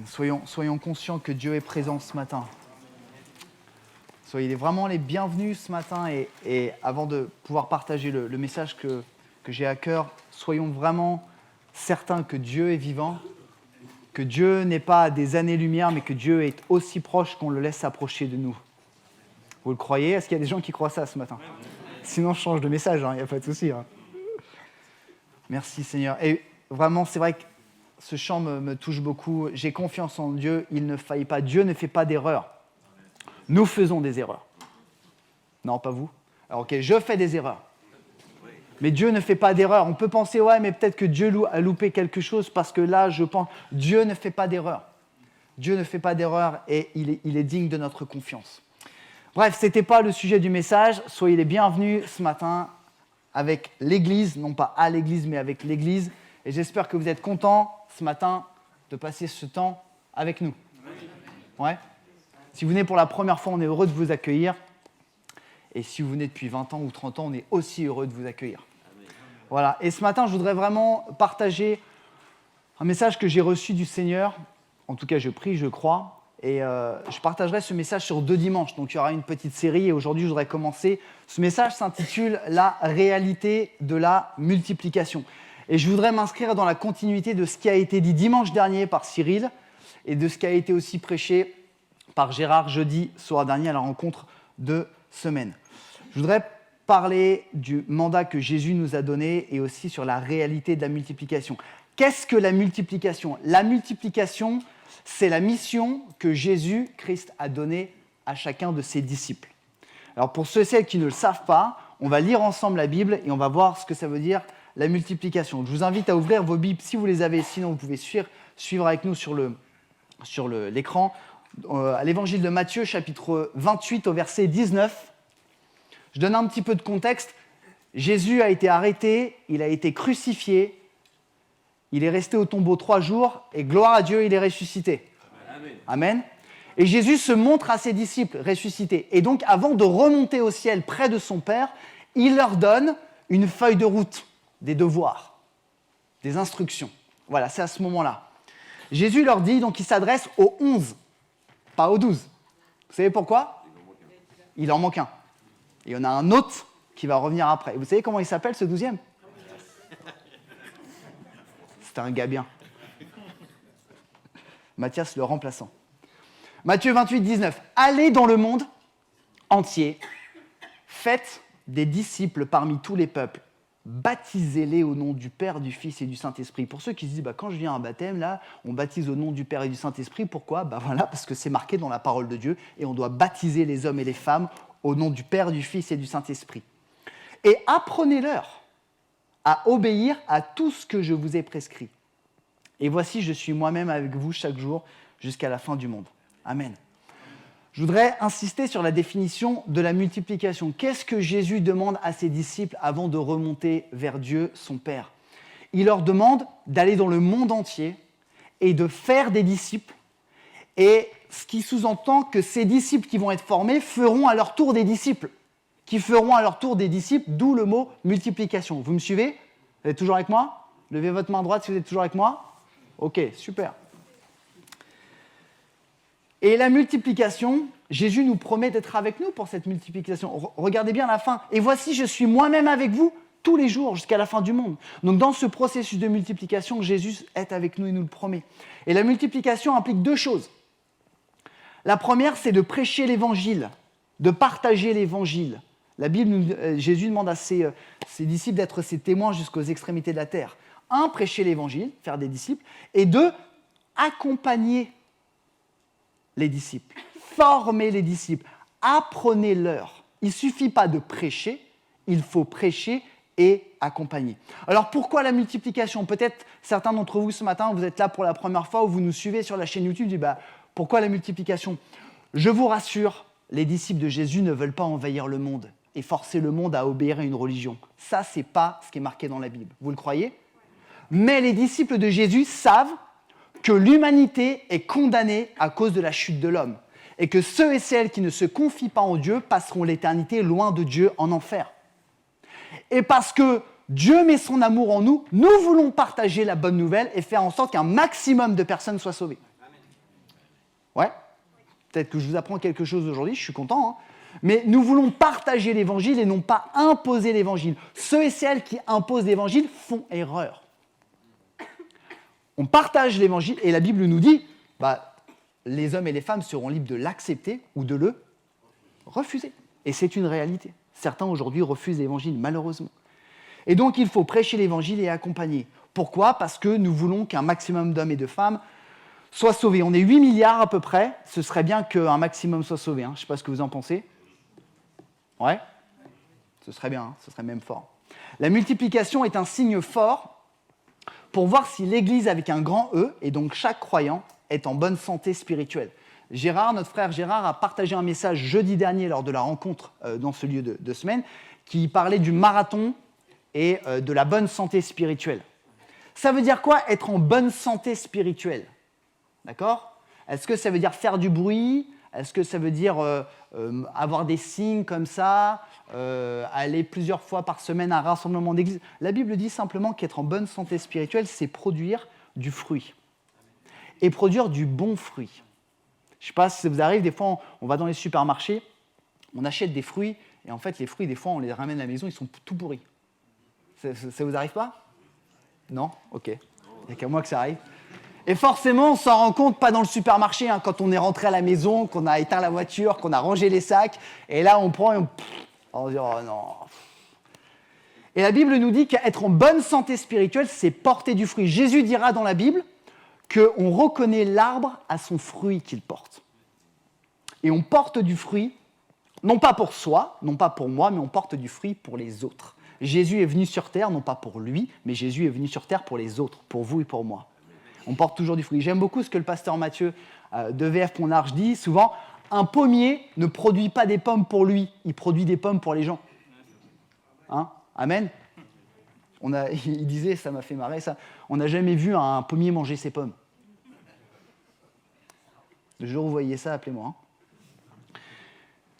Soyons conscients que Dieu est présent ce matin. Soyez vraiment les bienvenus ce matin et avant de pouvoir partager le message que j'ai à cœur, soyons vraiment certains que Dieu est vivant, que Dieu n'est pas à des années-lumière, mais que Dieu est aussi proche qu'on le laisse s'approcher de nous. Vous le croyez ? Est-ce qu'il y a des gens qui croient ça ce matin ? Sinon, je change de message, il n'y a pas de souci. Merci Seigneur. Et vraiment, c'est vrai que ce chant me touche beaucoup. J'ai confiance en Dieu, il ne faillit pas. Dieu ne fait pas d'erreurs. Nous faisons des erreurs. Non, pas vous. Alors ok, je fais des erreurs. Mais Dieu ne fait pas d'erreurs. On peut penser, ouais, mais peut-être que Dieu a loupé quelque chose parce que là, je pense, Dieu ne fait pas d'erreurs. Dieu ne fait pas d'erreurs et il est digne de notre confiance. Bref, ce n'était pas le sujet du message. Soyez les bienvenus ce matin avec l'Église, non pas à l'Église, mais avec l'Église. Et j'espère que vous êtes contents ce matin de passer ce temps avec nous. Ouais. Si vous venez pour la première fois, on est heureux de vous accueillir. Et si vous venez depuis 20 ans ou 30 ans, on est aussi heureux de vous accueillir. Voilà. Et ce matin, je voudrais vraiment partager un message que j'ai reçu du Seigneur. En tout cas, je prie, je crois. Et je partagerai ce message sur 2 dimanches. Donc, il y aura une petite série. Et aujourd'hui, je voudrais commencer. Ce message s'intitule « La réalité de la multiplication ». Et je voudrais m'inscrire dans la continuité de ce qui a été dit dimanche dernier par Cyril et de ce qui a été aussi prêché par Gérard jeudi soir dernier à la rencontre de semaine. Je voudrais parler du mandat que Jésus nous a donné et aussi sur la réalité de la multiplication. Qu'est-ce que la multiplication ? La multiplication, c'est la mission que Jésus-Christ a donnée à chacun de ses disciples. Alors pour ceux et celles qui ne le savent pas, on va lire ensemble la Bible et on va voir ce que ça veut dire la multiplication. Je vous invite à ouvrir vos Bibles si vous les avez, sinon vous pouvez suivre avec nous sur l'écran. À l'évangile de Matthieu, chapitre 28, au verset 19. Je donne un petit peu de contexte. Jésus a été arrêté, il a été crucifié, il est resté au tombeau 3 jours, et gloire à Dieu, il est ressuscité. Amen. Amen. Et Jésus se montre à ses disciples ressuscités. Et donc, avant de remonter au ciel près de son Père, il leur donne une feuille de route, des devoirs, des instructions. Voilà, c'est à ce moment-là. Jésus leur dit, donc il s'adresse aux 11, pas aux 12. Vous savez pourquoi ? Il en manque un. Et il y en a un autre qui va revenir après. Et vous savez comment il s'appelle, ce 12e ? C'est un gars bien. Matthias, le remplaçant. Matthieu 28, 19. Allez dans le monde entier, faites des disciples parmi tous les peuples, baptisez-les au nom du Père, du Fils et du Saint-Esprit. Pour ceux qui se disent, quand je viens à un baptême, là, on baptise au nom du Père et du Saint-Esprit. Pourquoi ? Voilà, parce que c'est marqué dans la parole de Dieu et on doit baptiser les hommes et les femmes au nom du Père, du Fils et du Saint-Esprit. Et apprenez-leur à obéir à tout ce que je vous ai prescrit. Et voici, je suis moi-même avec vous chaque jour jusqu'à la fin du monde. Amen. Je voudrais insister sur la définition de la multiplication. Qu'est-ce que Jésus demande à ses disciples avant de remonter vers Dieu, son Père ? Il leur demande d'aller dans le monde entier et de faire des disciples, et ce qui sous-entend que ces disciples qui vont être formés feront à leur tour des disciples, d'où le mot multiplication. Vous me suivez ? Vous êtes toujours avec moi ? Levez votre main droite si vous êtes toujours avec moi. Ok, super. Et la multiplication, Jésus nous promet d'être avec nous pour cette multiplication. Regardez bien la fin. Et voici, je suis moi-même avec vous tous les jours jusqu'à la fin du monde. Donc dans ce processus de multiplication, Jésus est avec nous, il nous le promet. Et la multiplication implique 2 choses. La première, c'est de prêcher l'évangile, de partager l'évangile. La Bible, Jésus demande à ses disciples d'être ses témoins jusqu'aux extrémités de la terre. 1, prêcher l'évangile, faire des disciples. Et 2, accompagner les disciples, former les disciples, apprenez-leur. Il ne suffit pas de prêcher, il faut prêcher et accompagner. Alors pourquoi la multiplication ? Peut-être certains d'entre vous ce matin, vous êtes là pour la première fois ou vous nous suivez sur la chaîne YouTube, vous dites pourquoi la multiplication ? Je vous rassure, les disciples de Jésus ne veulent pas envahir le monde et forcer le monde à obéir à une religion. Ça, ce n'est pas ce qui est marqué dans la Bible. Vous le croyez ? Mais les disciples de Jésus savent que l'humanité est condamnée à cause de la chute de l'homme et que ceux et celles qui ne se confient pas en Dieu passeront l'éternité loin de Dieu en enfer. Et parce que Dieu met son amour en nous, nous voulons partager la bonne nouvelle et faire en sorte qu'un maximum de personnes soient sauvées. Ouais. Peut-être que je vous apprends quelque chose aujourd'hui, je suis content. Hein. Mais nous voulons partager l'évangile et non pas imposer l'évangile. Ceux et celles qui imposent l'évangile font erreur. On partage l'évangile et la Bible nous dit, les hommes et les femmes seront libres de l'accepter ou de le refuser. Et c'est une réalité. Certains aujourd'hui refusent l'évangile, malheureusement. Et donc il faut prêcher l'évangile et accompagner. Pourquoi ? Parce que nous voulons qu'un maximum d'hommes et de femmes soient sauvés. On est 8 milliards à peu près, ce serait bien qu'un maximum soit sauvé. Hein. Je ne sais pas ce que vous en pensez. Ouais ? Ce serait bien, ce serait même fort. La multiplication est un signe fort pour voir si l'Église avec un grand E, et donc chaque croyant, est en bonne santé spirituelle. Gérard, notre frère Gérard, a partagé un message jeudi dernier lors de la rencontre dans ce lieu de semaine qui parlait du marathon et de la bonne santé spirituelle. Ça veut dire quoi, être en bonne santé spirituelle ? D'accord ? Est-ce que ça veut dire faire du bruit ? Est-ce que ça veut dire avoir des signes comme ça, aller plusieurs fois par semaine à un rassemblement d'église ? La Bible dit simplement qu'être en bonne santé spirituelle, c'est produire du fruit. Et produire du bon fruit. Je ne sais pas si ça vous arrive, des fois on va dans les supermarchés, on achète des fruits, et en fait les fruits, des fois on les ramène à la maison, ils sont tout pourris. Ça vous arrive pas ? Non ? Ok. Il n'y a qu'à moi que ça arrive. Et forcément, on s'en rend compte pas dans le supermarché, hein, quand on est rentré à la maison, qu'on a éteint la voiture, qu'on a rangé les sacs, et là on prend et on se dit « oh non ». Et la Bible nous dit qu'être en bonne santé spirituelle, c'est porter du fruit. Jésus dira dans la Bible qu'on reconnaît l'arbre à son fruit qu'il porte. Et on porte du fruit, non pas pour soi, non pas pour moi, mais on porte du fruit pour les autres. Jésus est venu sur terre, non pas pour lui, mais Jésus est venu sur terre pour les autres, pour vous et pour moi. On porte toujours du fruit. J'aime beaucoup ce que le pasteur Mathieu de VF Pont-Large dit souvent. Un pommier ne produit pas des pommes pour lui, il produit des pommes pour les gens. Hein ? Amen ? Il disait, ça m'a fait marrer ça, on n'a jamais vu un pommier manger ses pommes. Le jour où vous voyez ça, appelez-moi. Hein.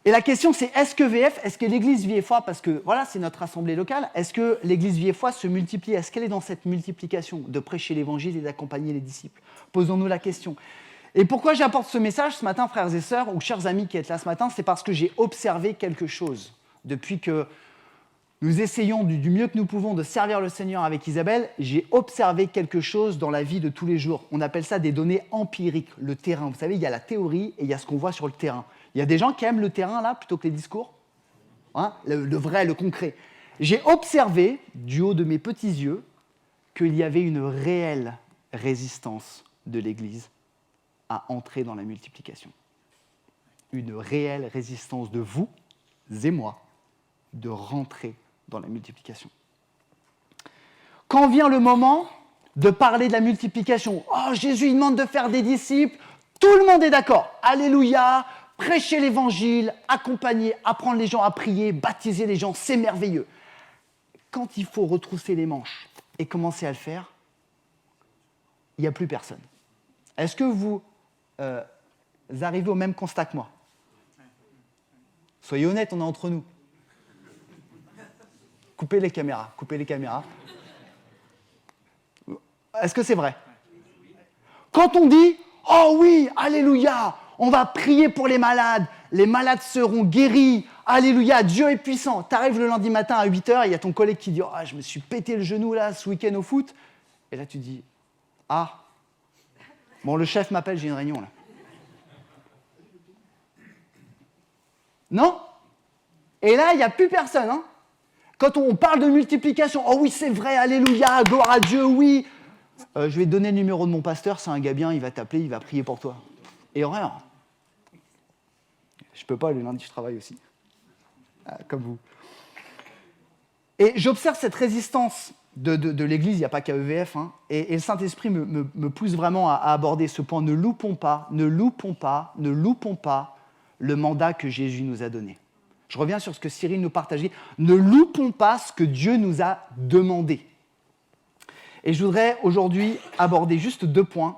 Et la question c'est, est-ce que l'église Vie-et-Foi, parce que voilà, c'est notre assemblée locale, est-ce que l'église Vie-et-Foi se multiplie ? Est-ce qu'elle est dans cette multiplication de prêcher l'évangile et d'accompagner les disciples ? Posons-nous la question. Et pourquoi j'apporte ce message ce matin, frères et sœurs, ou chers amis qui êtes là ce matin, c'est parce que j'ai observé quelque chose depuis que nous essayons du mieux que nous pouvons de servir le Seigneur avec Isabelle, j'ai observé quelque chose dans la vie de tous les jours. On appelle ça des données empiriques, le terrain. Vous savez, il y a la théorie et il y a ce qu'on voit sur le terrain. Il y a des gens qui aiment le terrain, là, plutôt que les discours. Hein, le vrai, le concret. J'ai observé, du haut de mes petits yeux, qu'il y avait une réelle résistance de l'Église à entrer dans la multiplication. Une réelle résistance de vous et moi de rentrer dans la multiplication. Quand vient le moment de parler de la multiplication, oh, Jésus il demande de faire des disciples, tout le monde est d'accord, alléluia, prêcher l'évangile, accompagner, apprendre les gens à prier, baptiser les gens, c'est merveilleux. Quand il faut retrousser les manches et commencer à le faire, il n'y a plus personne. Est-ce que vous arrivez au même constat que moi ? Soyez honnêtes, on est entre nous. Coupez les caméras. Est-ce que c'est vrai ? Quand on dit « Oh oui, alléluia, on va prier pour les malades seront guéris, alléluia, Dieu est puissant », t'arrives le lundi matin à 8h, il y a ton collègue qui dit « Oh, je me suis pété le genou là ce week-end au foot », et là tu dis « Ah, bon, le chef m'appelle, j'ai une réunion là. » Non ? Et là, il n'y a plus personne, hein ? Quand on parle de multiplication, oh oui, c'est vrai, alléluia, gloire à Dieu, oui. Je vais te donner le numéro de mon pasteur, c'est un gars bien, il va t'appeler, il va prier pour toi. Erreur. Je peux pas, le lundi, je travaille aussi. Comme vous. Et j'observe cette résistance de l'Église, il n'y a pas qu'à EVF, hein, et le Saint-Esprit me pousse vraiment à aborder ce point. Ne loupons pas le mandat que Jésus nous a donné. Je reviens sur ce que Cyril nous partageait. Ne loupons pas ce que Dieu nous a demandé. Et je voudrais aujourd'hui aborder juste 2 points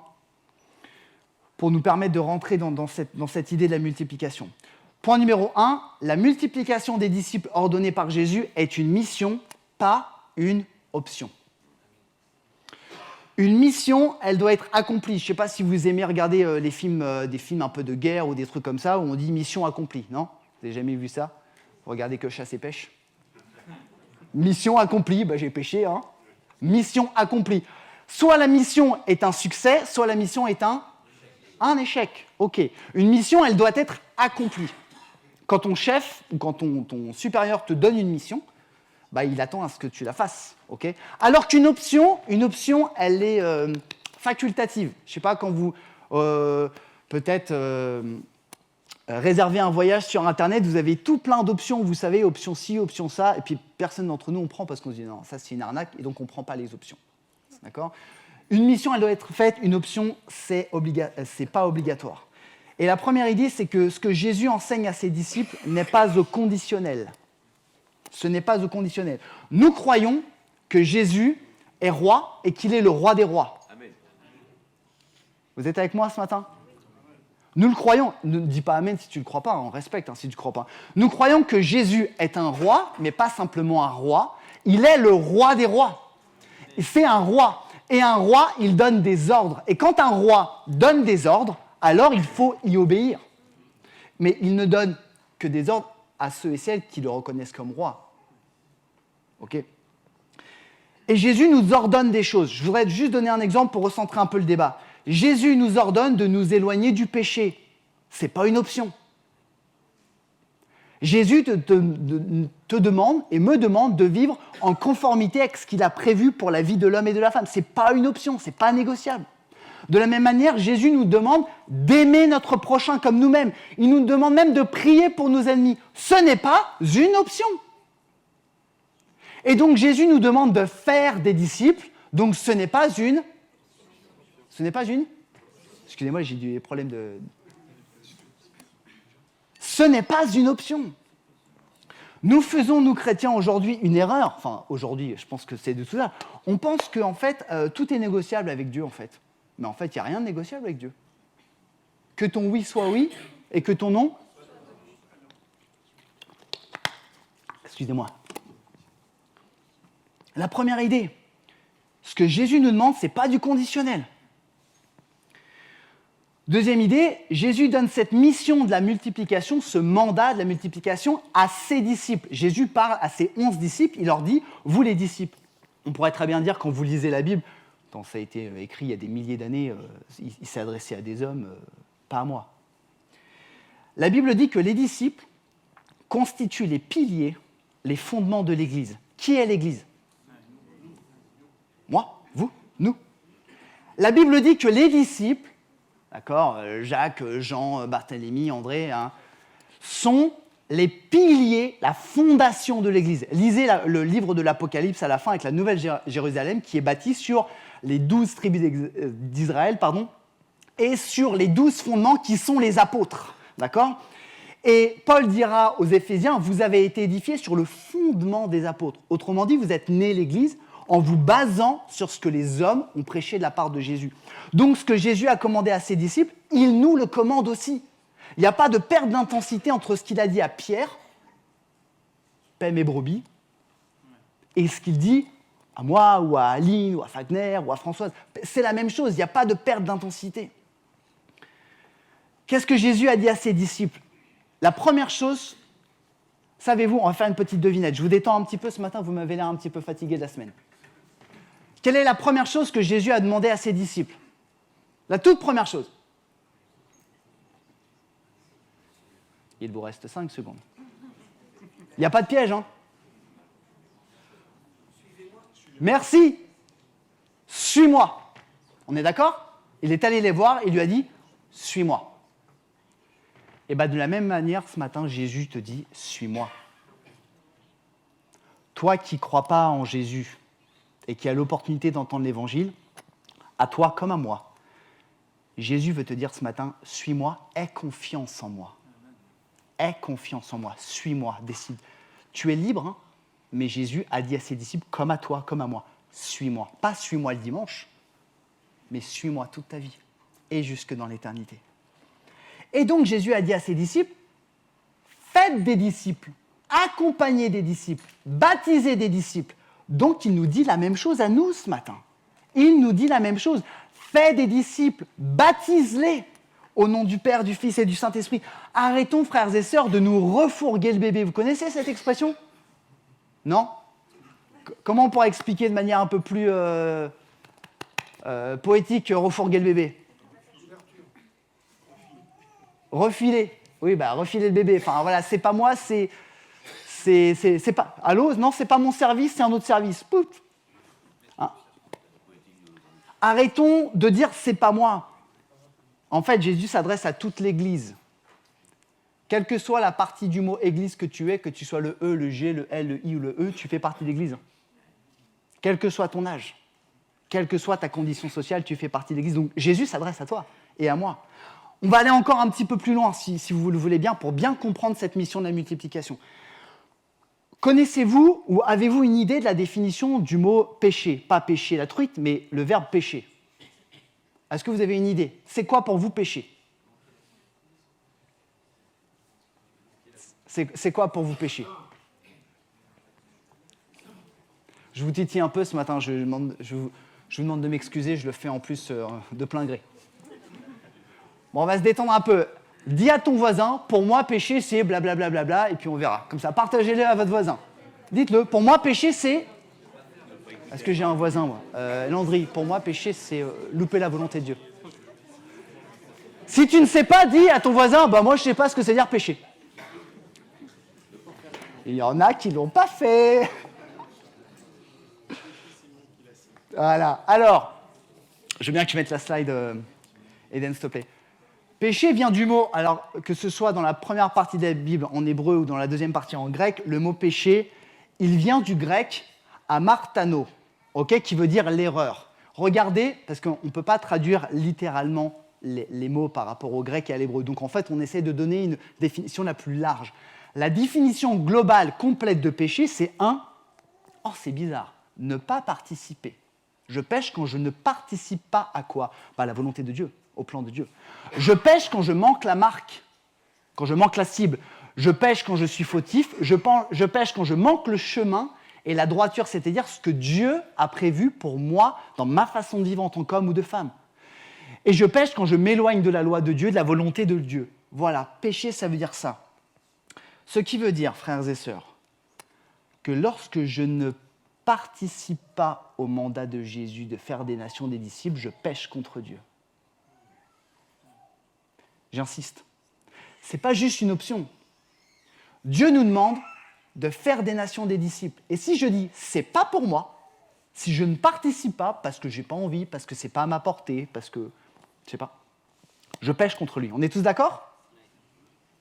pour nous permettre de rentrer dans cette idée de la multiplication. Point numéro 1, la multiplication des disciples ordonnés par Jésus est une mission, pas une option. Une mission, elle doit être accomplie. Je ne sais pas si vous aimez regarder des films un peu de guerre ou des trucs comme ça, où on dit mission accomplie, non? Vous n'avez jamais vu ça? Vous regardez que chasse et pêche. Mission accomplie, j'ai pêché, hein. Mission accomplie. Soit la mission est un succès, soit la mission est un échec. Ok. Une mission, elle doit être accomplie. Quand ton chef ou quand ton supérieur te donne une mission, il attend à ce que tu la fasses. Okay. Alors qu'une option, elle est facultative. Je ne sais pas, quand vous peut-être réservez un voyage sur Internet, vous avez tout plein d'options, vous savez, option ci, option ça, et puis personne d'entre nous on prend parce qu'on se dit non, ça c'est une arnaque, et donc on ne prend pas les options. D'accord ? Une mission, elle doit être faite, une option, c'est pas obligatoire. Et la première idée, c'est que ce que Jésus enseigne à ses disciples n'est pas au conditionnel. Ce n'est pas au conditionnel. Nous croyons que Jésus est roi et qu'il est le roi des rois. Amen. Vous êtes avec moi ce matin ? Nous le croyons. Ne dis pas Amen si tu ne le crois pas, on respecte si tu ne crois pas. Nous croyons que Jésus est un roi, mais pas simplement un roi. Il est le roi des rois. C'est un roi. Et un roi, il donne des ordres. Et quand un roi donne des ordres, alors il faut y obéir. Mais il ne donne que des ordres à ceux et celles qui le reconnaissent comme roi. Ok ? Et Jésus nous ordonne des choses. Je voudrais juste donner un exemple pour recentrer un peu le débat. Jésus nous ordonne de nous éloigner du péché. Ce n'est pas une option. Jésus te demande et me demande de vivre en conformité avec ce qu'il a prévu pour la vie de l'homme et de la femme. Ce n'est pas une option, ce n'est pas négociable. De la même manière, Jésus nous demande d'aimer notre prochain comme nous-mêmes. Il nous demande même de prier pour nos ennemis. Ce n'est pas une option. Et donc Jésus nous demande de faire des disciples. Donc ce n'est pas une... Excusez-moi, j'ai des problèmes de... Ce n'est pas une option. Nous faisons, nous chrétiens, aujourd'hui une erreur. Enfin, aujourd'hui, je pense que c'est de tout ça. On pense qu'en fait, tout est négociable avec Dieu, en fait. Mais en fait, il n'y a rien de négociable avec Dieu. Que ton oui soit oui et que ton non... Excusez-moi. La première idée, ce que Jésus nous demande, ce n'est pas du conditionnel. Deuxième idée, Jésus donne cette mission de la multiplication, ce mandat de la multiplication à ses disciples. Jésus parle à ses 11 disciples, il leur dit « vous les disciples ». On pourrait très bien dire, quand vous lisez la Bible, quand ça a été écrit il y a des milliers d'années, il s'est adressé à des hommes, pas à moi. La Bible dit que les disciples constituent les piliers, les fondements de l'Église. Qui est l'Église ? Moi, vous, nous. La Bible dit que les disciples, d'accord, Jacques, Jean, Barthélemy, André, sont les piliers, la fondation de l'Église. Lisez le livre de l'Apocalypse à la fin avec la Nouvelle Jérusalem qui est bâtie sur les 12 tribus d'Israël, et sur les 12 fondements qui sont les apôtres. D'accord ? Et Paul dira aux Éphésiens, vous avez été édifiés sur le fondement des apôtres. Autrement dit, vous êtes nés l'Église en vous basant sur ce que les hommes ont prêché de la part de Jésus. Donc, ce que Jésus a commandé à ses disciples, il nous le commande aussi. Il n'y a pas de perte d'intensité entre ce qu'il a dit à Pierre, paie mes brebis, et ce qu'il dit à moi, ou à Aline, ou à Fagner, ou à Françoise. C'est la même chose, il n'y a pas de perte d'intensité. Qu'est-ce que Jésus a dit à ses disciples ? La première chose, savez-vous, on va faire une petite devinette. Je vous détends un petit peu ce matin, vous m'avez l'air un petit peu fatigué de la semaine. Quelle est la première chose que Jésus a demandé à ses disciples ? La toute première chose. Il vous reste 5 secondes. Il n'y a pas de piège, hein ? Merci. Suis-moi. On est d'accord ? Il est allé les voir et il lui a dit « Suis-moi ». Et bien de la même manière, ce matin, Jésus te dit « Suis-moi ». Toi qui ne crois pas en Jésus et qui as l'opportunité d'entendre l'Évangile, à toi comme à moi, Jésus veut te dire ce matin « Suis-moi, aie confiance en moi ». Aie confiance en moi, suis-moi, décide. Tu es libre, hein, mais Jésus a dit à ses disciples, comme à toi, comme à moi, suis-moi. Pas suis-moi le dimanche, mais suis-moi toute ta vie, et jusque dans l'éternité. Et donc Jésus a dit à ses disciples, faites des disciples, accompagnez des disciples, baptisez des disciples. Donc il nous dit la même chose à nous ce matin. il nous dit la même chose. Fais des disciples, baptise-les au nom du Père, du Fils et du Saint-Esprit. Arrêtons, frères et sœurs, de nous refourguer le bébé. Vous connaissez cette expression? Non? Comment on pourrait expliquer de manière un peu plus poétique refourguer le bébé? Refiler. Oui, refiler le bébé. Enfin, voilà, c'est pas moi, c'est pas... Allô? Non, c'est pas mon service, c'est un autre service. Pouf. Hein? Arrêtons de dire c'est pas moi. En fait, Jésus s'adresse à toute l'Église. Quelle que soit la partie du mot Église que tu es, que tu sois le E, le G, le L, le I ou le E, tu fais partie de l'Église. Quel que soit ton âge, quelle que soit ta condition sociale, tu fais partie de l'Église. Donc Jésus s'adresse à toi et à moi. On va aller encore un petit peu plus loin, si vous le voulez bien, pour bien comprendre cette mission de la multiplication. Connaissez-vous ou avez-vous une idée de la définition du mot péché? Pas pécher la truite, mais le verbe pécher. Est-ce que vous avez une idée? C'est quoi pour vous pécher? C'est quoi pour vous pécher? Je vous titille un peu ce matin, je vous demande de m'excuser, je le fais en plus de plein gré. Bon, on va se détendre un peu. Dis à ton voisin, pour moi, péché, c'est blablabla, bla, bla, bla, et puis on verra. Comme ça, partagez-le à votre voisin. Dites-le, pour moi, péché, c'est... Est-ce que j'ai un voisin, moi Landry, pour moi, péché, c'est louper la volonté de Dieu. Si tu ne sais pas, dis à ton voisin, moi, je ne sais pas ce que c'est dire péché. Il y en a qui ne l'ont pas fait. Voilà. Alors, je veux bien que tu mettes la slide, Eden, s'il te plaît. Péché vient du mot, alors que ce soit dans la première partie de la Bible en hébreu ou dans la deuxième partie en grec, le mot péché, il vient du grec amartano, qui veut dire l'erreur. Regardez, parce qu'on ne peut pas traduire littéralement les mots par rapport au grec et à l'hébreu. Donc en fait, on essaie de donner une définition la plus large. La définition globale, complète de péché, c'est c'est bizarre, ne pas participer. Je pêche quand je ne participe pas à quoi? À la volonté de Dieu, au plan de Dieu. Je pêche quand je manque la marque, quand je manque la cible. Je pêche quand je suis fautif. Je pêche quand je manque le chemin et la droiture, c'est-à-dire ce que Dieu a prévu pour moi dans ma façon de vivre en tant qu'homme ou de femme. Et je pêche quand je m'éloigne de la loi de Dieu, de la volonté de Dieu. Voilà, pécher, ça veut dire ça. Ce qui veut dire, frères et sœurs, que lorsque je ne participe pas au mandat de Jésus de faire des nations des disciples, je pêche contre Dieu. J'insiste. Ce n'est pas juste une option. Dieu nous demande de faire des nations des disciples. Et si je dis, c'est pas pour moi, si je ne participe pas parce que j'ai pas envie, parce que c'est pas à ma portée, parce que, je sais pas, je pêche contre lui. On est tous d'accord?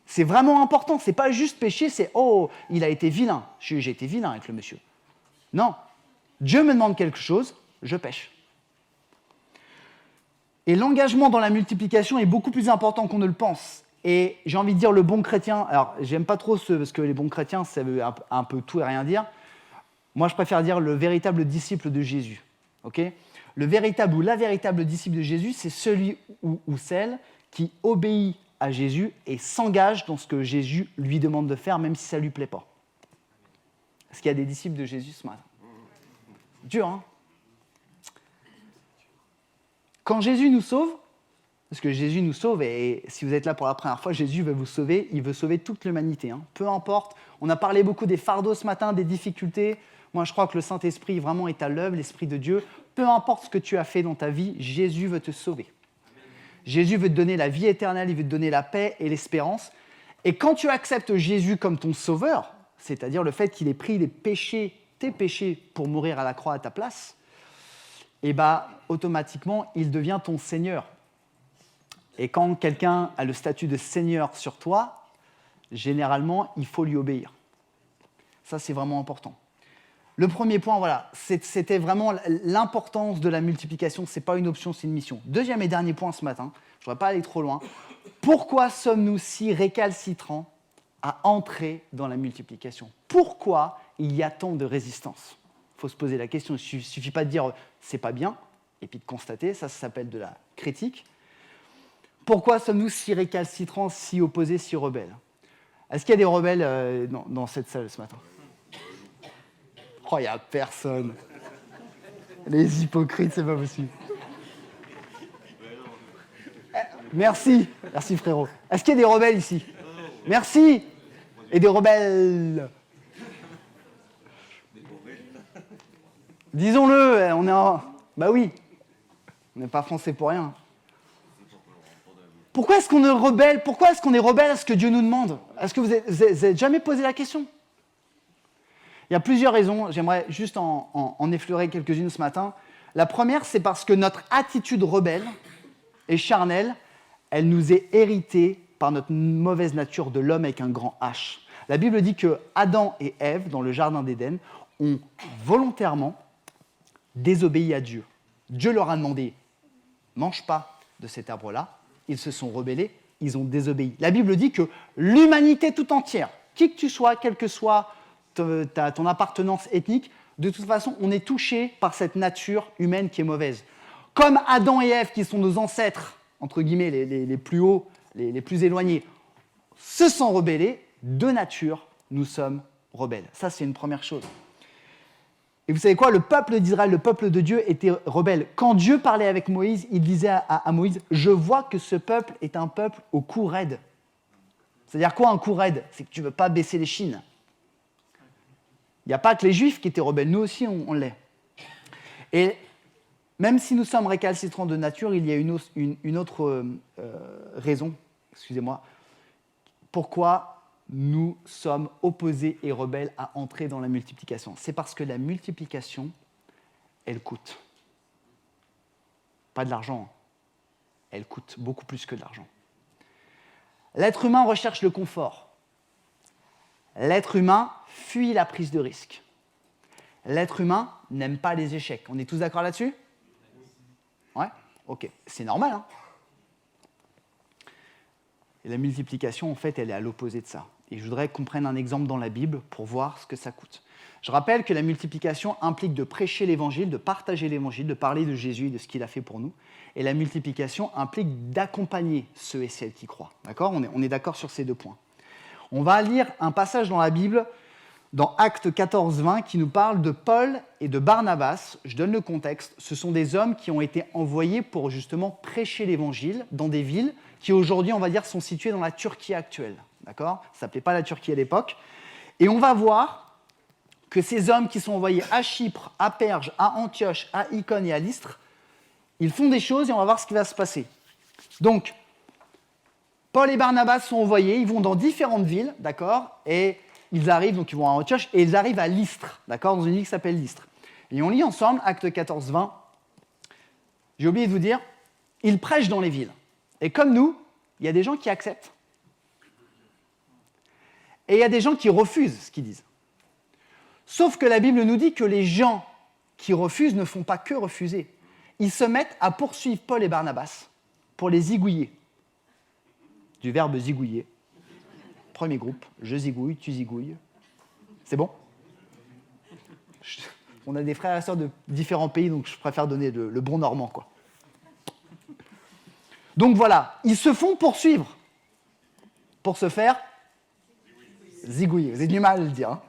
C'est vraiment important. C'est pas juste pécher, c'est il a été vilain. J'ai été vilain avec le monsieur. Non. Dieu me demande quelque chose, je pêche. Et l'engagement dans la multiplication est beaucoup plus important qu'on ne le pense. Et j'ai envie de dire le bon chrétien, alors j'aime pas trop parce que les bons chrétiens, ça veut un peu tout et rien dire. Moi, je préfère dire le véritable disciple de Jésus. Le véritable ou la véritable disciple de Jésus, c'est celui ou celle qui obéit à Jésus et s'engage dans ce que Jésus lui demande de faire, même si ça ne lui plaît pas. Est-ce qu'il y a des disciples de Jésus ce matin? Dur, hein? Quand Jésus nous sauve, parce que Jésus nous sauve, et si vous êtes là pour la première fois, Jésus veut vous sauver, il veut sauver toute l'humanité. Peu importe, on a parlé beaucoup des fardeaux ce matin, des difficultés. Moi, je crois que le Saint-Esprit vraiment est à l'œuvre, l'Esprit de Dieu. Peu importe ce que tu as fait dans ta vie, Jésus veut te sauver. Jésus veut te donner la vie éternelle, il veut te donner la paix et l'espérance. Et quand tu acceptes Jésus comme ton sauveur, c'est-à-dire le fait qu'il ait pris les péchés, tes péchés, pour mourir à la croix à ta place, et automatiquement, il devient ton Seigneur. Et quand quelqu'un a le statut de Seigneur sur toi, généralement, il faut lui obéir. Ça, c'est vraiment important. Le premier point, voilà, c'était vraiment l'importance de la multiplication. Ce n'est pas une option, c'est une mission. Deuxième et dernier point ce matin, je ne voudrais pas aller trop loin. Pourquoi sommes-nous si récalcitrants à entrer dans la multiplication? Pourquoi il y a tant de résistance? Il faut se poser la question. Il ne suffit pas de dire « c'est pas bien » et puis de constater. Ça s'appelle de la critique. Pourquoi sommes-nous si récalcitrants, si opposés, si rebelles? Est-ce qu'il y a des rebelles dans cette salle ce matin? Il n'y a personne. Les hypocrites, c'est pas possible. Merci frérot. Est-ce qu'il y a des rebelles ici? Merci. Et des rebelles. Disons-le, on est en... Bah oui, on n'est pas français pour rien. Pourquoi est-ce qu'on est rebelle? Pourquoi est-ce qu'on est rebelle à ce que Dieu nous demande? Est-ce que vous avez jamais posé la question? Il y a plusieurs raisons, j'aimerais juste en effleurer quelques-unes ce matin. La première, c'est parce que notre attitude rebelle et charnelle, elle nous est héritée par notre mauvaise nature de l'homme avec un grand H. La Bible dit que Adam et Ève, dans le jardin d'Éden, ont volontairement désobéi à Dieu. Dieu leur a demandé « mange pas de cet arbre-là ». Ils se sont rebellés, ils ont désobéi. La Bible dit que l'humanité tout entière, qui que tu sois, quelle que soit ton appartenance ethnique, de toute façon, on est touché par cette nature humaine qui est mauvaise. Comme Adam et Ève, qui sont nos ancêtres, entre guillemets, les plus hauts, les plus éloignés, se sont rebellés, de nature, nous sommes rebelles. Ça, c'est une première chose. Et vous savez quoi? Le peuple d'Israël, le peuple de Dieu, était rebelle. Quand Dieu parlait avec Moïse, il disait à Moïse, « Je vois que ce peuple est un peuple au cou raide. » C'est-à-dire quoi un cou raide? C'est que tu ne veux pas baisser les chines. Il n'y a pas que les Juifs qui étaient rebelles, nous aussi on l'est. Et même si nous sommes récalcitrants de nature, il y a une autre raison, excusez-moi, pourquoi nous sommes opposés et rebelles à entrer dans la multiplication. C'est parce que la multiplication, elle coûte. Pas de l'argent, elle coûte beaucoup plus que de l'argent. L'être humain recherche le confort. L'être humain fuit la prise de risque. L'être humain n'aime pas les échecs. On est tous d'accord là-dessus? Ouais? Ok. C'est normal, hein? Et la multiplication, en fait, elle est à l'opposé de ça. Et je voudrais qu'on prenne un exemple dans la Bible pour voir ce que ça coûte. Je rappelle que la multiplication implique de prêcher l'évangile, de partager l'évangile, de parler de Jésus et de ce qu'il a fait pour nous. Et la multiplication implique d'accompagner ceux et celles qui croient. D'accord? On est d'accord sur ces deux points. On va lire un passage dans la Bible, dans Actes 14-20, qui nous parle de Paul et de Barnabas. Je donne le contexte. Ce sont des hommes qui ont été envoyés pour justement prêcher l'évangile dans des villes qui aujourd'hui, on va dire, sont situées dans la Turquie actuelle. D'accord? Ça ne s'appelait pas la Turquie à l'époque. Et on va voir que ces hommes qui sont envoyés à Chypre, à Perge, à Antioche, à Icône et à Lystre, ils font des choses et on va voir ce qui va se passer. Donc, Paul et Barnabas sont envoyés, ils vont dans différentes villes, d'accord? Et ils arrivent, donc ils vont à Antioche, et ils arrivent à Lystre, d'accord? Dans une ville qui s'appelle Lystre. Et on lit ensemble, Actes 14-20. J'ai oublié de vous dire, ils prêchent dans les villes. Et comme nous, il y a des gens qui acceptent. Et il y a des gens qui refusent ce qu'ils disent. Sauf que la Bible nous dit que les gens qui refusent ne font pas que refuser. Ils se mettent à poursuivre Paul et Barnabas pour les zigouiller. Du verbe zigouiller. Premier groupe, je zigouille, tu zigouilles. C'est bon? On a des frères et sœurs de différents pays, donc je préfère donner le bon normand, quoi. Donc voilà, ils se font poursuivre pour se faire zigouiller. Vous avez du mal à le dire. Hein?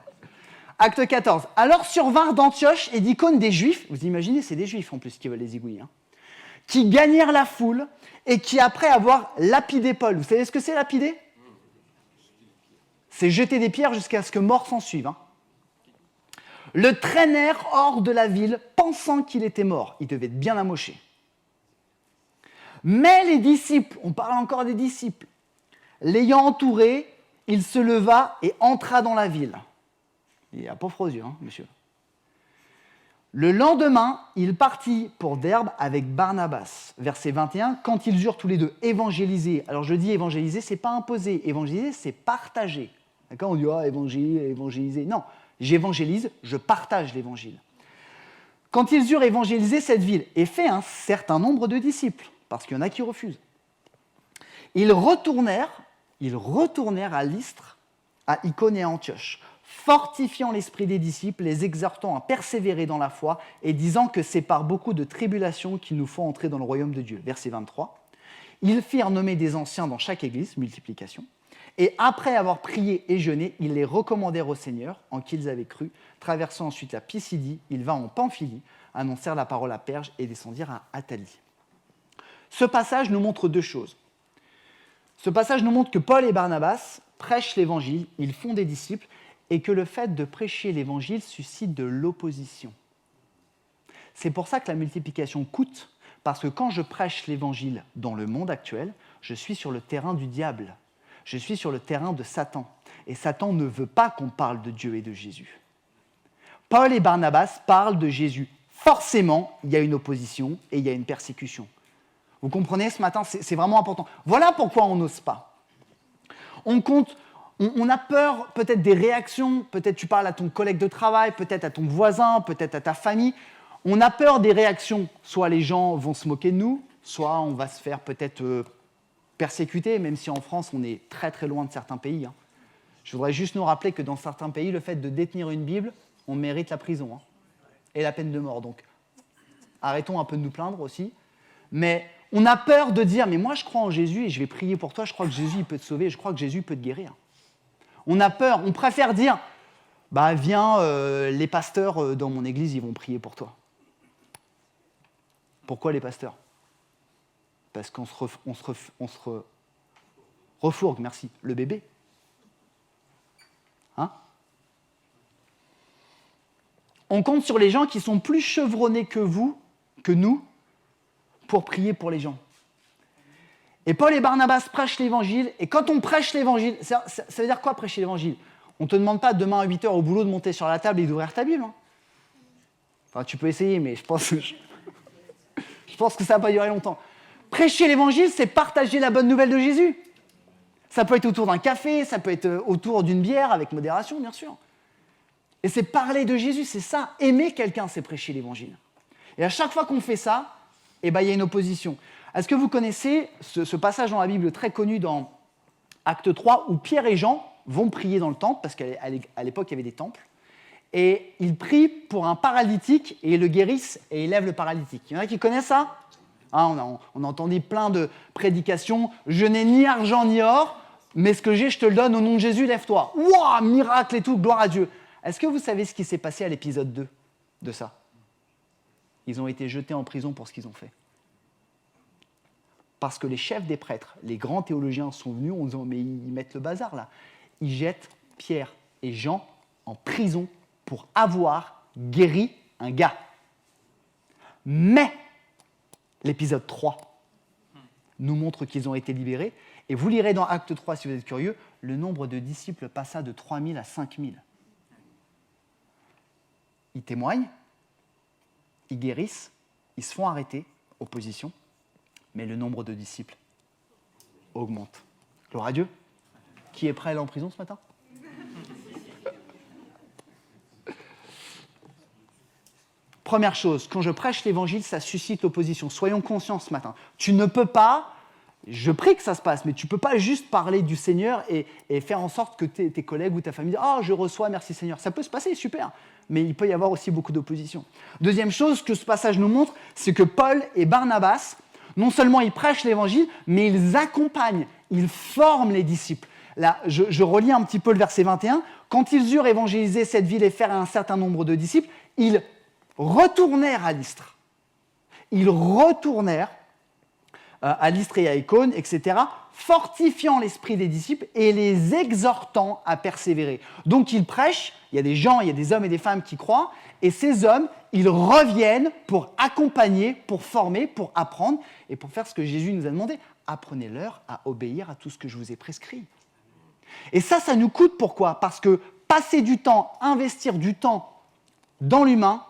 Acte 14. Alors survinrent d'Antioche et d'Icône des Juifs, vous imaginez, c'est des Juifs en plus qui veulent les zigouiller, hein, qui gagnèrent la foule et qui, après avoir lapidé Paul, vous savez ce que c'est lapider? C'est jeter des pierres jusqu'à ce que mort s'en suive. Hein. Le traînèrent hors de la ville, pensant qu'il était mort. Il devait être bien amoché. Mais les disciples, on parle encore des disciples, l'ayant entouré, il se leva et entra dans la ville. Il a pauvre aux yeux, hein, monsieur. Le lendemain, il partit pour Derbe avec Barnabas. Verset 21, quand ils eurent tous les deux évangélisé. Alors je dis évangéliser, c'est pas imposer. Évangéliser, c'est partager. D'accord? On dit évangéliser. Non, j'évangélise, je partage l'évangile. Quand ils eurent évangélisé cette ville et fait un certain nombre de disciples, parce qu'il y en a qui refusent, ils retournèrent à Lystre, à Icône et à Antioche, fortifiant l'esprit des disciples, les exhortant à persévérer dans la foi et disant que c'est par beaucoup de tribulations qu'il nous faut entrer dans le royaume de Dieu. Verset 23. Ils firent nommer des anciens dans chaque église, multiplication, Et après avoir prié et jeûné, ils les recommandèrent au Seigneur, en qui ils avaient cru. Traversant ensuite la Pisidie, ils vinrent en Pamphylie, annoncèrent la parole à Perge et descendirent à Attalie. Ce passage nous montre deux choses. Ce passage nous montre que Paul et Barnabas prêchent l'évangile, ils font des disciples, et que le fait de prêcher l'évangile suscite de l'opposition. C'est pour ça que la multiplication coûte, parce que quand je prêche l'évangile dans le monde actuel, je suis sur le terrain du diable. Je suis sur le terrain de Satan. Et Satan ne veut pas qu'on parle de Dieu et de Jésus. Paul et Barnabas parlent de Jésus. Forcément, il y a une opposition et il y a une persécution. Vous comprenez, ce matin, c'est vraiment important. Voilà pourquoi on n'ose pas. On a peur peut-être des réactions, peut-être tu parles à ton collègue de travail, peut-être à ton voisin, peut-être à ta famille. On a peur des réactions. Soit les gens vont se moquer de nous, soit on va se faire peut-être persécuter, même si en France, on est très très loin de certains pays. Je voudrais juste nous rappeler que dans certains pays, le fait de détenir une Bible, on mérite la prison et la peine de mort. Donc, arrêtons un peu de nous plaindre aussi. Mais on a peur de dire, mais moi je crois en Jésus et je vais prier pour toi, je crois que Jésus il peut te sauver, je crois que Jésus peut te guérir. On a peur, on préfère dire, viens, les pasteurs dans mon église, ils vont prier pour toi. Pourquoi les pasteurs ? Parce qu'on se refourgue, merci, le bébé. On compte sur les gens qui sont plus chevronnés que nous, pour prier pour les gens. Et Paul et Barnabas prêchent l'évangile, et quand on prêche l'évangile, ça veut dire quoi prêcher l'évangile ? On ne te demande pas demain à 8h au boulot de monter sur la table et d'ouvrir ta Bible. Enfin, tu peux essayer, mais je pense que ça ne va pas durer longtemps. Prêcher l'évangile, c'est partager la bonne nouvelle de Jésus. Ça peut être autour d'un café, ça peut être autour d'une bière, avec modération, bien sûr. Et c'est parler de Jésus, c'est ça. Aimer quelqu'un, c'est prêcher l'évangile. Et à chaque fois qu'on fait ça, il y a une opposition. Est-ce que vous connaissez ce passage dans la Bible très connu dans Acte 3 où Pierre et Jean vont prier dans le temple, parce qu'à l'époque, il y avait des temples, et ils prient pour un paralytique et le guérissent et ils lèvent le paralytique. Il y en a qui connaissent ça ? On a entendu plein de prédications. Je n'ai ni argent ni or, mais ce que j'ai, je te le donne au nom de Jésus, lève-toi. Ouah, miracle et tout, gloire à Dieu. Est-ce que vous savez ce qui s'est passé à l'épisode 2 de ça ? Ils ont été jetés en prison pour ce qu'ils ont fait. Parce que les chefs des prêtres, les grands théologiens sont venus en disant « mais ils mettent le bazar là ». Ils jettent Pierre et Jean en prison pour avoir guéri un gars. Mais l'épisode 3 nous montre qu'ils ont été libérés. Et vous lirez dans Acte 3, si vous êtes curieux, le nombre de disciples passa de 3000 à 5000. Ils témoignent, ils guérissent, ils se font arrêter, opposition, mais le nombre de disciples augmente. Gloire à Dieu. Qui est prêt à aller en prison ce matin ? Première chose, quand je prêche l'évangile, ça suscite l'opposition. Soyons conscients ce matin. Tu ne peux pas, je prie que ça se passe, mais tu ne peux pas juste parler du Seigneur et faire en sorte que tes collègues ou ta famille disent « Ah, je reçois, merci Seigneur ». Ça peut se passer, super, mais il peut y avoir aussi beaucoup d'opposition. Deuxième chose que ce passage nous montre, c'est que Paul et Barnabas, non seulement ils prêchent l'évangile, mais ils accompagnent, ils forment les disciples. Là, je relis un petit peu le verset 21. « Quand ils eurent évangélisé cette ville et fait un certain nombre de disciples, ils retournèrent à Lystre. » Ils retournèrent à Lystre et à Icône, etc., fortifiant l'esprit des disciples et les exhortant à persévérer. Donc ils prêchent, il y a des gens, il y a des hommes et des femmes qui croient, et ces hommes, ils reviennent pour accompagner, pour former, pour apprendre, et pour faire ce que Jésus nous a demandé. Apprenez-leur à obéir à tout ce que je vous ai prescrit. Et ça nous coûte, pourquoi ? Parce que passer du temps, investir du temps dans l'humain,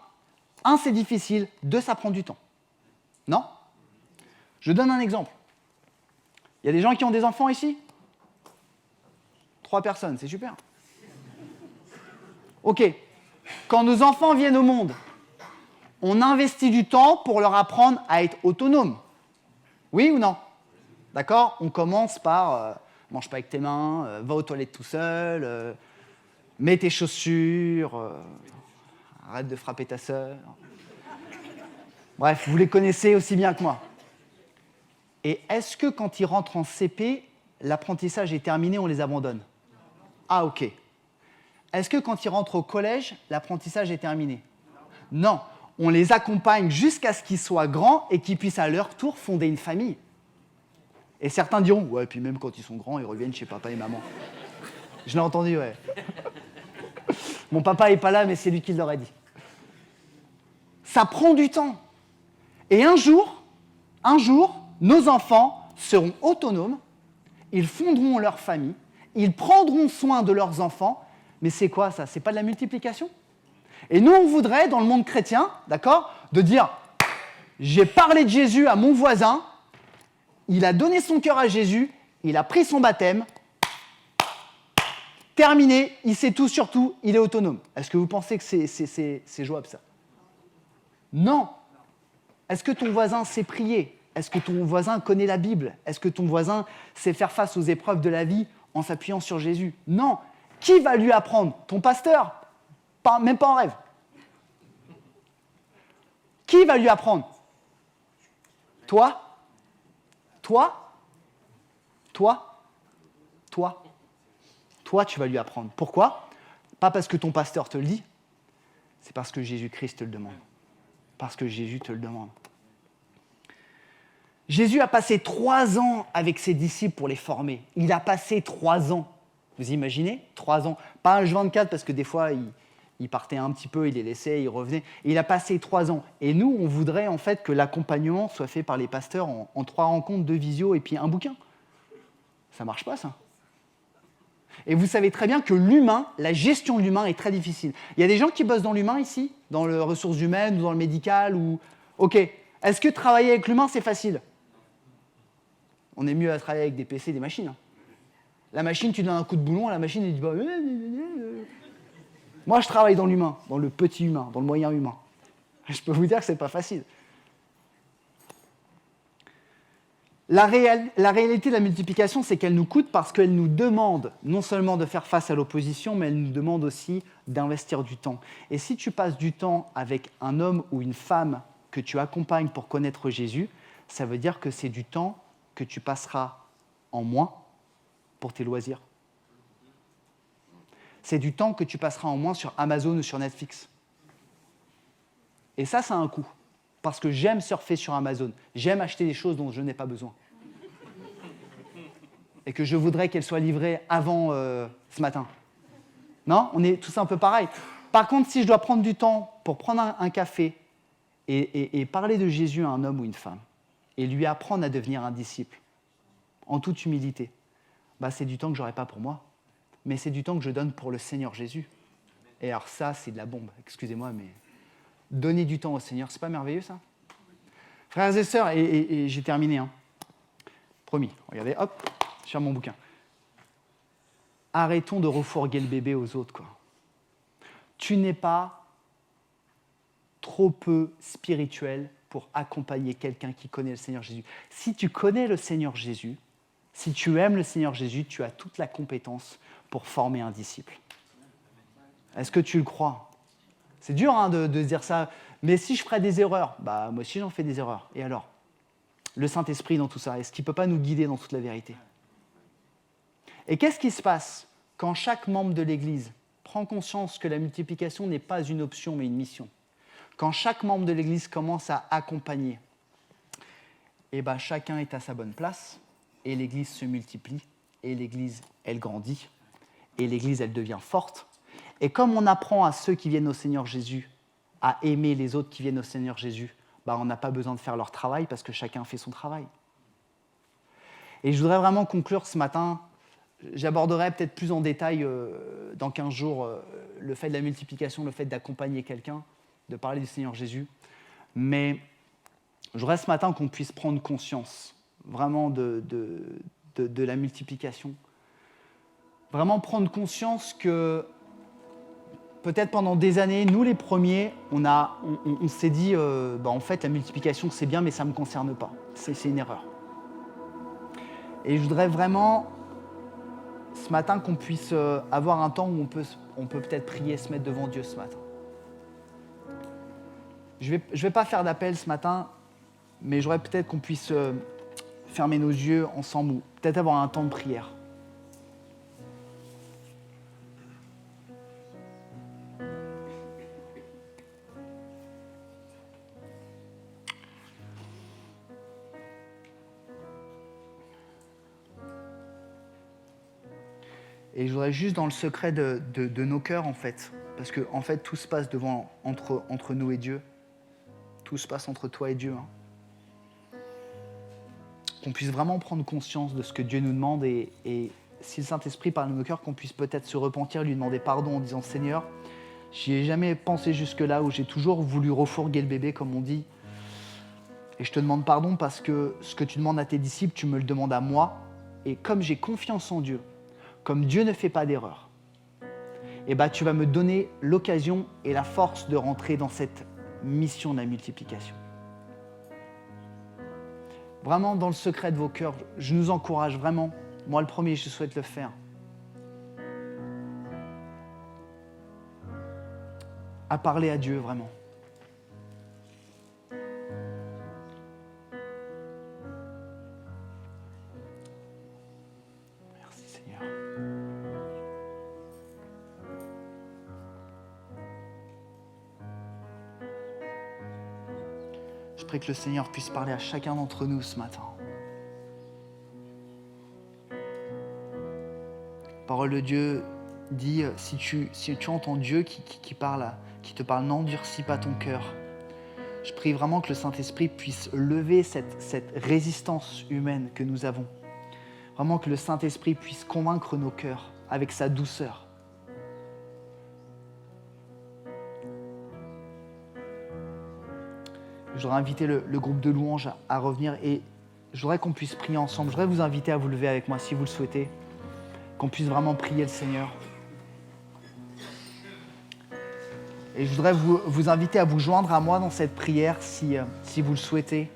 c'est difficile, ça prend du temps. Non ? Je donne un exemple. Il y a des gens qui ont des enfants ici ? 3 personnes, c'est super. Ok. Quand nos enfants viennent au monde, on investit du temps pour leur apprendre à être autonomes. Oui ou non ? D'accord ? On commence par mange pas avec tes mains, va aux toilettes tout seul, mets tes chaussures, arrête de frapper ta sœur. Bref, vous les connaissez aussi bien que moi. Et est-ce que quand ils rentrent en CP, l'apprentissage est terminé, on les abandonne. Ah, ok. Est-ce que quand ils rentrent au collège, l'apprentissage est terminé? Non. On les accompagne jusqu'à ce qu'ils soient grands et qu'ils puissent à leur tour fonder une famille. Et certains diront, ouais, puis même quand ils sont grands, ils reviennent chez papa et maman. Je l'ai entendu, ouais. Mon papa n'est pas là, mais c'est lui qui l'aurait dit. Ça prend du temps. Et un jour, nos enfants seront autonomes, ils fonderont leur famille, ils prendront soin de leurs enfants. Mais c'est quoi ça? C'est pas de la multiplication? Et nous, on voudrait, dans le monde chrétien, d'accord, de dire, j'ai parlé de Jésus à mon voisin, il a donné son cœur à Jésus, il a pris son baptême, terminé, il sait tout sur tout, il est autonome. Est-ce que vous pensez que c'est jouable, ça? Non. Est-ce que ton voisin sait prier? Est-ce que ton voisin connaît la Bible? Est-ce que ton voisin sait faire face aux épreuves de la vie en s'appuyant sur Jésus? Non. Qui va lui apprendre? Ton pasteur? Même pas en rêve. Qui va lui apprendre? Toi? Toi? Toi? Toi? Toi, tu vas lui apprendre. Pourquoi? Pas parce que ton pasteur te le dit, c'est parce que Jésus-Christ te le demande. Parce que Jésus te le demande. Jésus a passé 3 ans avec ses disciples pour les former. Il a passé 3 ans. Vous imaginez? 3 ans. Pas un H24 parce que des fois, il partait un petit peu, il les laissait, il revenait. Et il a passé 3 ans. Et nous, on voudrait en fait que l'accompagnement soit fait par les pasteurs en 3 rencontres, 2 visios et puis un bouquin. Ça marche pas, ça. Et vous savez très bien que l'humain, la gestion de l'humain est très difficile. Il y a des gens qui bossent dans l'humain ici, dans les ressources humaines ou dans le médical ou... Ok. Est-ce que travailler avec l'humain, c'est facile? On est mieux à travailler avec des PC et des machines. La machine, tu donnes un coup de boulon, la machine, elle dit... Bah, Moi, je travaille dans l'humain, dans le petit humain, dans le moyen humain. Je peux vous dire que c'est pas facile. La réalité de la multiplication, c'est qu'elle nous coûte parce qu'elle nous demande non seulement de faire face à l'opposition, mais elle nous demande aussi d'investir du temps. Et si tu passes du temps avec un homme ou une femme que tu accompagnes pour connaître Jésus, ça veut dire que c'est du temps que tu passeras en moins pour tes loisirs. C'est du temps que tu passeras en moins sur Amazon ou sur Netflix. Et ça a un coût. Parce que j'aime surfer sur Amazon. J'aime acheter des choses dont je n'ai pas besoin. Et que je voudrais qu'elles soient livrées avant ce matin. Non? On est tous un peu pareil. Par contre, si je dois prendre du temps pour prendre un café et parler de Jésus à un homme ou une femme, et lui apprendre à devenir un disciple, en toute humilité, bah, c'est du temps que je n'aurai pas pour moi. Mais c'est du temps que je donne pour le Seigneur Jésus. Et alors ça, c'est de la bombe. Excusez-moi, mais... Donner du temps au Seigneur, c'est pas merveilleux, ça? Frères et sœurs, et j'ai terminé, hein. Promis, regardez, hop, je ferme mon bouquin. Arrêtons de refourguer le bébé aux autres, quoi. Tu n'es pas trop peu spirituel pour accompagner quelqu'un qui connaît le Seigneur Jésus. Si tu connais le Seigneur Jésus, si tu aimes le Seigneur Jésus, tu as toute la compétence pour former un disciple. Est-ce que tu le crois? C'est dur hein, de dire ça, mais si je ferais des erreurs, bah moi aussi j'en fais des erreurs. Et alors? Le Saint-Esprit dans tout ça, est-ce qu'il ne peut pas nous guider dans toute la vérité? Et qu'est-ce qui se passe quand chaque membre de l'Église prend conscience que la multiplication n'est pas une option mais une mission? Quand chaque membre de l'Église commence à accompagner, et ben chacun est à sa bonne place, et l'Église se multiplie, et l'Église, elle grandit, et l'Église, elle devient forte. Et comme on apprend à ceux qui viennent au Seigneur Jésus à aimer les autres qui viennent au Seigneur Jésus, bah on n'a pas besoin de faire leur travail parce que chacun fait son travail. Et je voudrais vraiment conclure ce matin. J'aborderai peut-être plus en détail dans 15 jours le fait de la multiplication, le fait d'accompagner quelqu'un, de parler du Seigneur Jésus. Mais je voudrais ce matin qu'on puisse prendre conscience vraiment de la multiplication. Vraiment prendre conscience que peut-être pendant des années, nous les premiers, on s'est dit en fait la multiplication c'est bien mais ça ne me concerne pas. C'est une erreur. Et je voudrais vraiment ce matin qu'on puisse avoir un temps où on peut peut-être prier, se mettre devant Dieu ce matin. Je vais pas faire d'appel ce matin, mais j'aurais peut-être qu'on puisse fermer nos yeux ensemble ou peut-être avoir un temps de prière. Et je voudrais juste dans le secret de nos cœurs, en fait, parce que en fait, tout se passe entre nous et Dieu. Tout se passe entre toi et Dieu. Qu'on puisse vraiment prendre conscience de ce que Dieu nous demande et si le Saint-Esprit parle dans nos cœurs, qu'on puisse peut-être se repentir, lui demander pardon en disant « Seigneur, j'y ai jamais pensé jusque-là, où j'ai toujours voulu refourguer le bébé, comme on dit. Et je te demande pardon parce que ce que tu demandes à tes disciples, tu me le demandes à moi. Et comme j'ai confiance en Dieu, comme Dieu ne fait pas d'erreur, et tu vas me donner l'occasion et la force de rentrer dans cette mission de la multiplication. » Vraiment, dans le secret de vos cœurs, je nous encourage vraiment. Moi, le premier, je souhaite le faire. À parler à Dieu, vraiment. Merci, Seigneur. Je prie que le Seigneur puisse parler à chacun d'entre nous ce matin. La parole de Dieu dit, si tu entends Dieu qui te parle, n'endurcis pas ton cœur. Je prie vraiment que le Saint-Esprit puisse lever cette résistance humaine que nous avons. Vraiment que le Saint-Esprit puisse convaincre nos cœurs avec sa douceur. Je voudrais inviter le groupe de louanges à revenir et je voudrais qu'on puisse prier ensemble. Je voudrais vous inviter à vous lever avec moi si vous le souhaitez. Qu'on puisse vraiment prier le Seigneur. Et je voudrais vous inviter à vous joindre à moi dans cette prière si vous le souhaitez.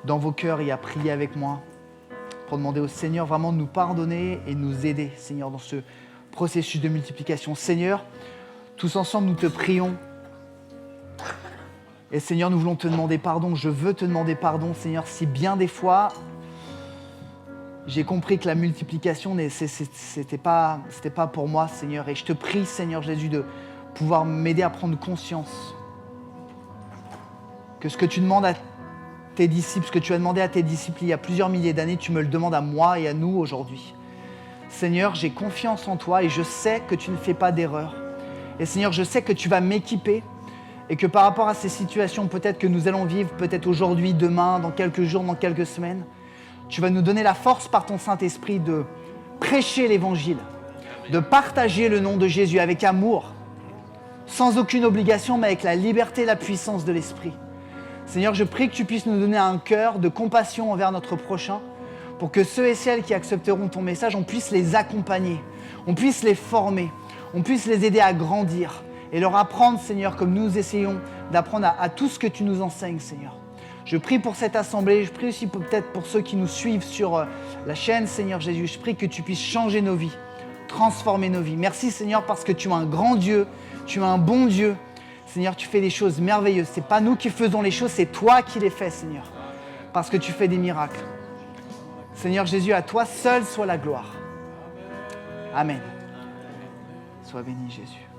Dans vos cœurs et à prier avec moi. Pour demander au Seigneur vraiment de nous pardonner et de nous aider, Seigneur, dans ce processus de multiplication. Seigneur, tous ensemble, nous te prions. Et Seigneur, nous voulons te demander pardon. Je veux te demander pardon, Seigneur, si bien des fois, j'ai compris que la multiplication, c'était pas pour moi, Seigneur. Et je te prie, Seigneur Jésus, de pouvoir m'aider à prendre conscience que ce que tu demandes à tes disciples, ce que tu as demandé à tes disciples il y a plusieurs milliers d'années, tu me le demandes à moi et à nous aujourd'hui. Seigneur, j'ai confiance en toi et je sais que tu ne fais pas d'erreur. Et Seigneur, je sais que tu vas m'équiper et que par rapport à ces situations peut-être que nous allons vivre, peut-être aujourd'hui, demain, dans quelques jours, dans quelques semaines, tu vas nous donner la force par ton Saint-Esprit de prêcher l'Évangile, de partager le nom de Jésus avec amour, sans aucune obligation, mais avec la liberté et la puissance de l'Esprit. Seigneur, je prie que tu puisses nous donner un cœur de compassion envers notre prochain, pour que ceux et celles qui accepteront ton message, on puisse les accompagner, on puisse les former, on puisse les aider à grandir et leur apprendre, Seigneur, comme nous essayons d'apprendre à tout ce que tu nous enseignes, Seigneur. Je prie pour cette assemblée, je prie aussi peut-être pour ceux qui nous suivent sur la chaîne, Seigneur Jésus. Je prie que tu puisses changer nos vies, transformer nos vies. Merci, Seigneur, parce que tu es un grand Dieu, tu es un bon Dieu. Seigneur, tu fais des choses merveilleuses. Ce n'est pas nous qui faisons les choses, c'est toi qui les fais, Seigneur, parce que tu fais des miracles. Seigneur Jésus, à toi seul soit la gloire. Amen. Sois béni, Jésus.